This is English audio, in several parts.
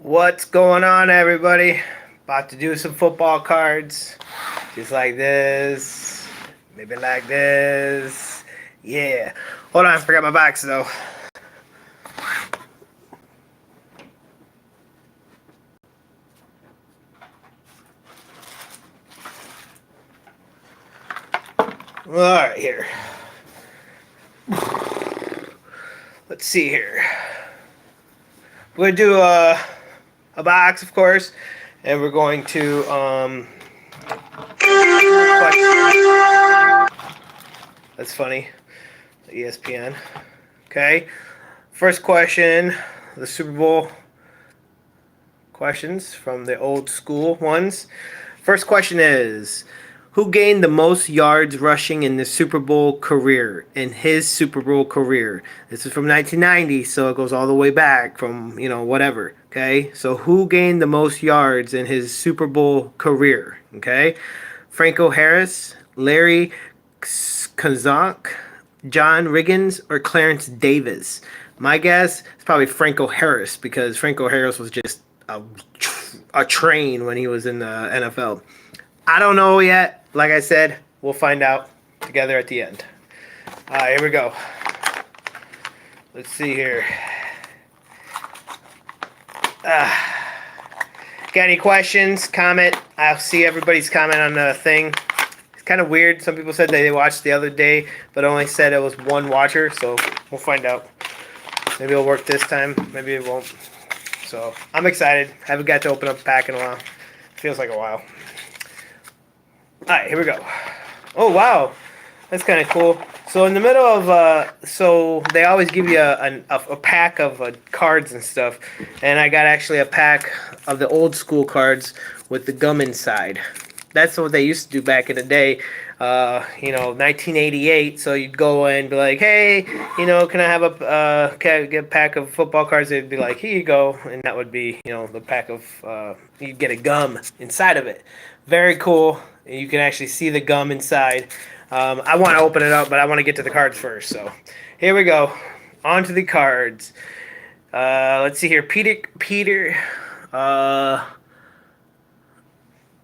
What's going on, everybody? About to do some football cards. Just like this. Maybe like this. Yeah. Hold on, I forgot my box though. Alright, here. Let's see here. We're gonna do a box, of course, and we're going to that's funny. ESPN. Okay. First question, the Super Bowl questions from the old school ones. First question is, who gained the most yards rushing in the Super Bowl career, in his Super Bowl career? This is from 1990, so it goes all the way back from, whatever. Okay? So who gained the most yards in his Super Bowl career? Okay? Franco Harris, Larry Kazonk, John Riggins, or Clarence Davis? My guess is probably Franco Harris, because Franco Harris was just a train when he was in the NFL. I don't know yet. Like I said, we'll find out together at the end. All right, here we go. Let's see here. Got any questions? Comment. I'll see everybody's comment on the thing. It's kind of weird. Some people said they watched the other day, but only said it was one watcher, so we'll find out. Maybe it'll work this time. Maybe it won't. So I'm excited. Haven't got to open up a pack in a while. Feels like a while. Alright, here we go. Oh, wow. That's kind of cool. So in the middle of, so they always give you a pack of cards and stuff. And I got actually a pack of the old school cards with the gum inside. That's what they used to do back in the day. 1988. So you'd go in and be like, hey, can I have can I get a pack of football cards? They'd be like, here you go. And that would be, the pack of, you'd get a gum inside of it. Very cool. You can actually see the gum inside. I want to open it up, but I want to get to the cards first. So here we go. On to the cards. Let's see here. Peter. All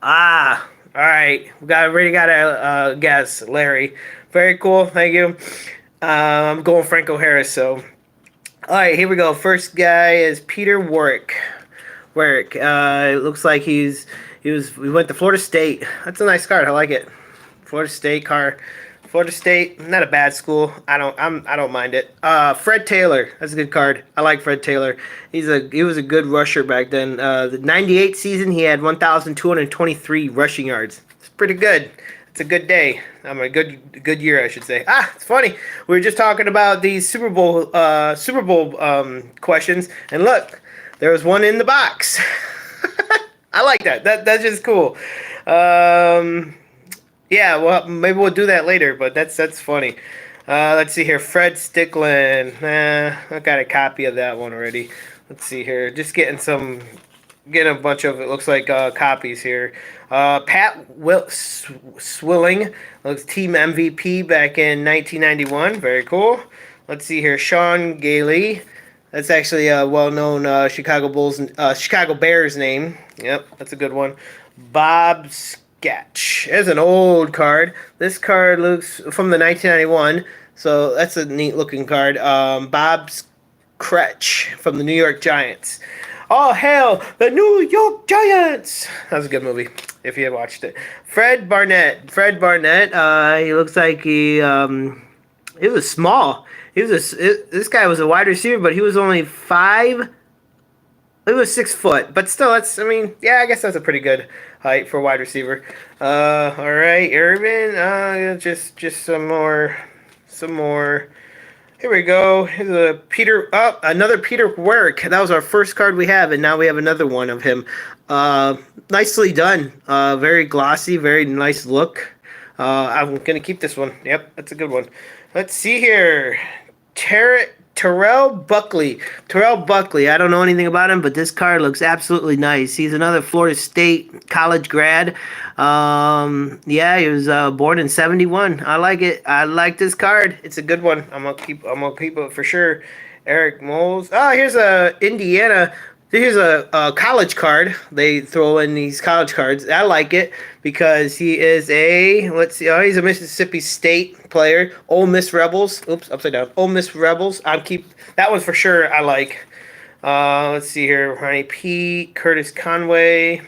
right. Already got a guess. Larry. Very cool. Thank you. I'm going Franco Harris. So, all right. Here we go. First guy is Peter Warrick. It looks like we went to Florida State. That's a nice card. I like it. Florida State card. Florida State, not a bad school. I don't mind it. Fred Taylor. That's a good card. I like Fred Taylor. He was a good rusher back then. The 98 season, he had 1,223 rushing yards. It's pretty good. It's a good day. A good year, I should say. It's funny. We were just talking about these Super Bowl questions, and look, there was one in the box. I like that. That's just cool. Yeah, well, maybe we'll do that later, but that's funny. Let's see here. Fred Stickland. I got a copy of that one already. Let's see here. Just getting a bunch of, it looks like, copies here. Pat Swilling. Looks team MVP back in 1991. Very cool. Let's see here. Sean Gailey. That's actually a well-known Chicago Bears name. Yep, that's a good one. Bob Sketch. There's an old card. This card looks from the 1991, so that's a neat-looking card. Bob Kretsch from the New York Giants. Oh, hail the New York Giants! That was a good movie, if you had watched it. Fred Barnett. He looks like he was small. This guy was a wide receiver, but he was only 5. He was 6 foot, but still, I guess that's a pretty good height for a wide receiver. All right, Urban. Just some more. Here we go. Here's another Peter Warrick. That was our first card we have, and now we have another one of him. Nicely done. Very glossy, very nice look. I'm gonna keep this one. Yep, that's a good one. Let's see here. Terrell Buckley. I don't know anything about him, but this card looks absolutely nice. He's another Florida State college grad. He was born in 71. I like it. I like this card. It's a good one. I'm gonna keep it for sure. Eric Moles. Oh, here's a Indiana Here's a college card. They throw in these college cards. I like it because he is a, let's see, oh, he's a Mississippi State player. Ole Miss Rebels. Oops, upside down. Ole Miss Rebels. I'm keep that one for sure. I like. Let's see here. Ronnie Pete, Curtis Conway.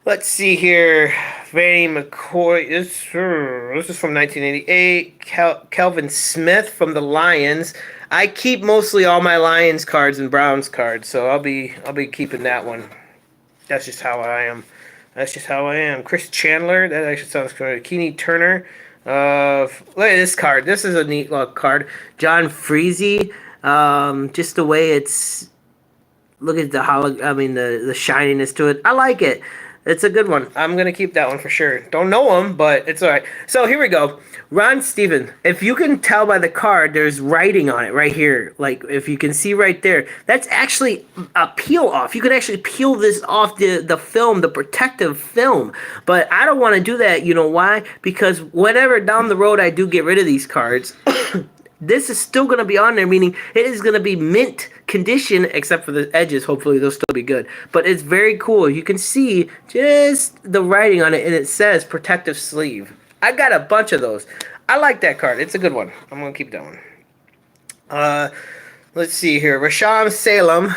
Let's see here. Vanny McCoy. This is from 1988. Kelvin Smith from the Lions. I keep mostly all my Lions cards and Browns cards, so I'll be keeping that one. That's just how I am. That's just how I am. Chris Chandler. That actually sounds good. Keeney Turner. Look at this card. This is a neat look card. John Freezy. Just the way it's. Look at the shininess to it. I like it. It's a good one. I'm going to keep that one for sure. Don't know him, but it's all right. So here we go. Ron Steven. If you can tell by the card, there's writing on it right here. Like, if you can see right there, that's actually a peel off. You could actually peel this off the film, the protective film. But I don't want to do that. You know why? Because whenever down the road I do get rid of these cards, this is still going to be on there, meaning it is going to be mint condition, except for the edges. Hopefully, they'll still be good. But it's very cool. You can see just the writing on it, and it says protective sleeve. I got a bunch of those. I like that card. It's a good one. I'm going to keep that one. Let's see here. Rashawn Salem.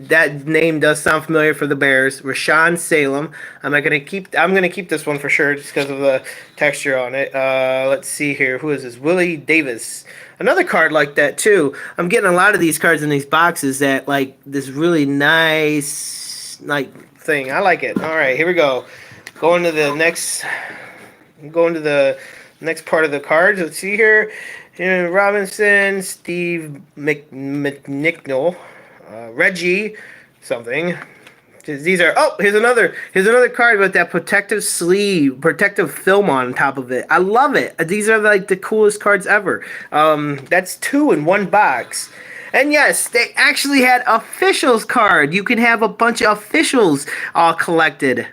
That name does sound familiar for the Bears. Rashawn Salem. I'm gonna keep this one for sure just because of the texture on it. Let's see here. Who is this? Willie Davis. Another card like that too. I'm getting a lot of these cards in these boxes that like this really nice thing. I like it. All right, here we go. Going to the next part of the cards. Let's see here. Robinson, Steve McNichol, Reggie, something. These are. Oh, here's another card with that protective sleeve, protective film on top of it. I love it. These are like the coolest cards ever. That's 2 in one box. And yes, they actually had officials card. You can have a bunch of officials all collected.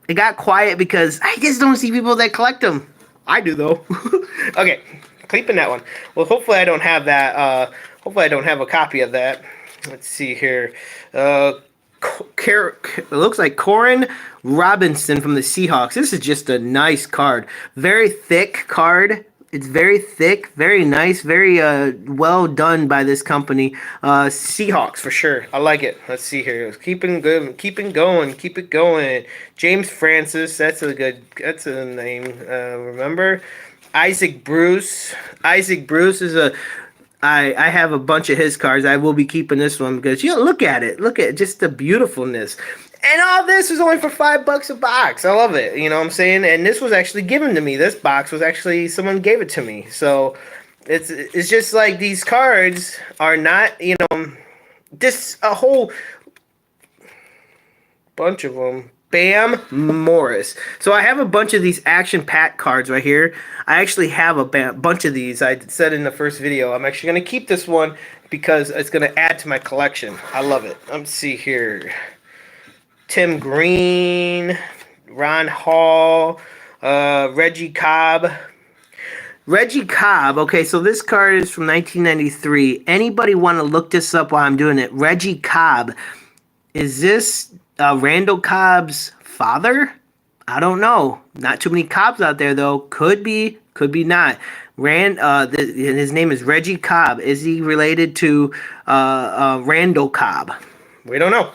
It got quiet because I just don't see people that collect them. I do though. Okay, keeping that one. Well, hopefully I don't have that. Hopefully I don't have a copy of that. Let's see here. It looks like Corin Robinson from the Seahawks. This is just a nice card. Very thick card. It's very thick, very nice, very well done by this company. Seahawks for sure. I like it. Let's see here. Keep it going. James Francis. That's a name. Remember, Isaac Bruce. Isaac Bruce is a. I have a bunch of his cards. I will be keeping this one because look at it. Look at just the beautifulness. And all this was only for $5 a box. I love it. You know what I'm saying? And this was actually given to me. This box was actually someone gave it to me. So it's just like these cards are not, just a whole bunch of them. Bam Morris. So I have a bunch of these action pack cards right here. I actually have a bunch of these. I said in the first video. I'm actually going to keep this one because it's going to add to my collection. I love it. Let's see here. Tim Green, Ron Hall, Reggie Cobb. Reggie Cobb. Okay, so this card is from 1993. Anybody want to look this up while I'm doing it? Reggie Cobb. Is this Randall Cobb's father? I don't know. Not too many Cobbs out there, though. Could be not. His name is Reggie Cobb. Is he related to Randall Cobb? We don't know.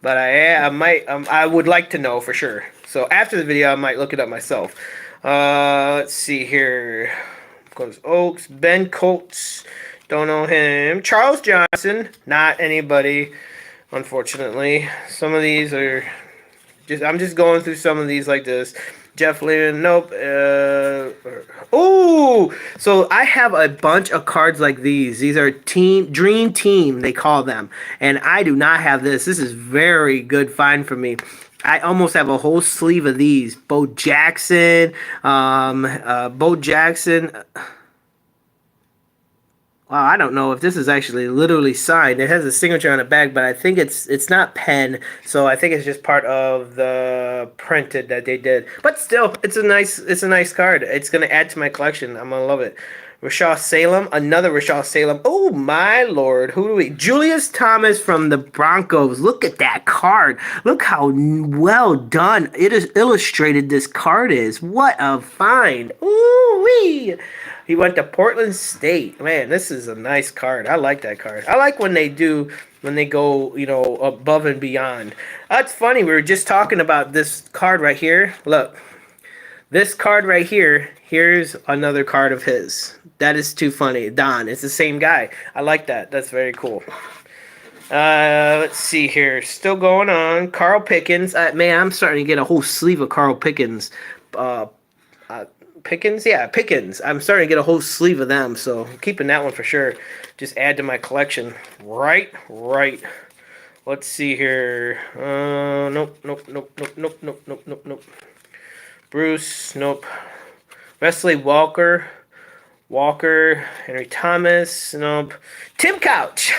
But I would like to know for sure. So after the video, I might look it up myself. Let's see here. Goes Oaks, Ben Coates, don't know him. Charles Johnson, not anybody, unfortunately. Some of these are I'm just going through some of these like this. Jeff Lehman, nope. So I have a bunch of cards like these. These are Dream Team, they call them. And I do not have this. This is very good find for me. I almost have a whole sleeve of these. Bo Jackson. Wow, I don't know if this is actually literally signed. It has a signature on the back, but I think it's not pen, so I think it's just part of the printed that they did. But still, it's a nice card. It's gonna add to my collection. I'm gonna love it. Rashawn Salem, another Rashawn Salem. Oh my lord, who do we? Julius Thomas from the Broncos. Look at that card. Look how well done it is illustrated this card is. What a find. Ooh wee. He went to Portland State. Man, this is a nice card. I like that card. I like when they go, above and beyond. That's funny. We were just talking about this card right here. Look. This card right here, here's another card of his. That is too funny. Don, it's the same guy. I like that. That's very cool. Let's see here. Still going on. Carl Pickens. Man, I'm starting to get a whole sleeve of Carl Pickens. Pickens? Yeah, Pickens. I'm starting to get a whole sleeve of them, so I'm keeping that one for sure. Just add to my collection. Right. Let's see here. Nope. Bruce, nope. Wesley Walker, Henry Thomas, nope. Tim Couch.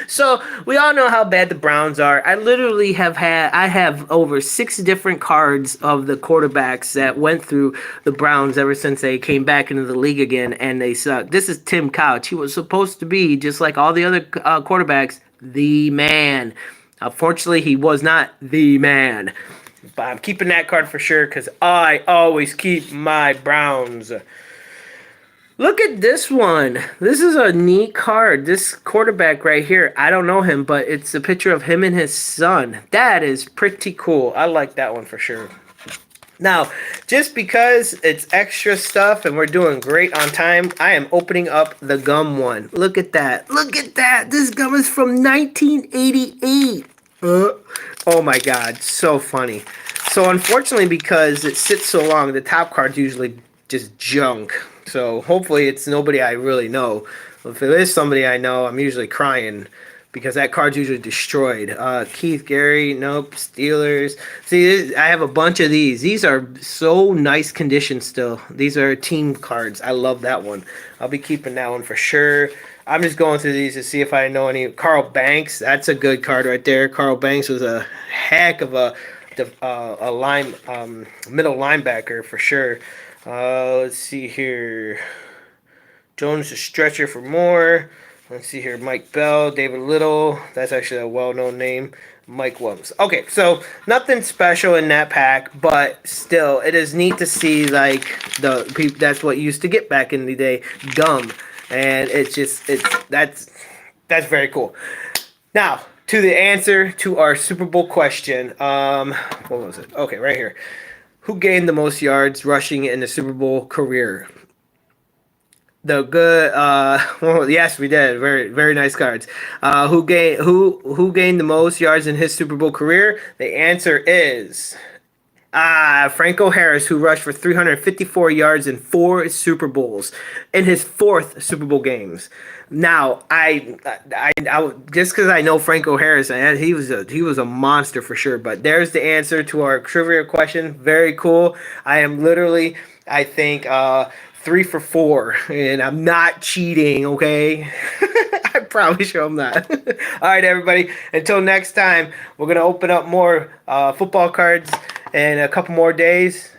So we all know how bad the Browns are. I literally have over 6 different cards of the quarterbacks that went through the Browns ever since they came back into the league again, and they suck. This is Tim Couch. He was supposed to be, just like all the other quarterbacks, the man. Unfortunately, he was not the man. But I'm keeping that card for sure because I always keep my Browns. Look at this one. This is a neat card. This quarterback right here, I don't know him, but it's a picture of him and his son. That is pretty cool. I like that one for sure. Now, just because it's extra stuff and we're doing great on time, I am opening up the gum one. Look at that. Look at that. This gum is from 1988. Oh my god, so funny. So unfortunately, because it sits so long, the top card's usually just junk. So hopefully it's nobody I really know. If it is somebody I know, I'm usually crying because that card's usually destroyed. Keith Gary, nope. Steelers. See, I have a bunch of these. These are so nice condition still. These are team cards. I love that one. I'll be keeping that one for sure. I'm just going through these to see if I know any. Carl Banks, that's a good card right there. Carl Banks was a heck of a middle linebacker for sure. Let's see here. Jones the stretcher for more. Let's see here. Mike Bell, David Little. That's actually a well-known name. Mike Williams. Okay, so nothing special in that pack, but still, it is neat to see like that's what used to get back in the day, gum. And that's very cool. Now, to the answer to our Super Bowl question. What was it? Okay, right here. Who gained the most yards rushing in the Super Bowl career? The good well, yes, we did. Very, very nice cards. Who gained the most yards in his Super Bowl career? The answer is Franco Harris, who rushed for 354 yards in 4 Super Bowls in his 4th Super Bowl games. Now, I just because I know Franco Harris, he was a monster for sure. But there's the answer to our trivia question. Very cool. I am literally, I think, 3 for 4, and I'm not cheating. Okay, I probably sure I'm not. All right, everybody. Until next time, we're gonna open up more football cards in a couple more days.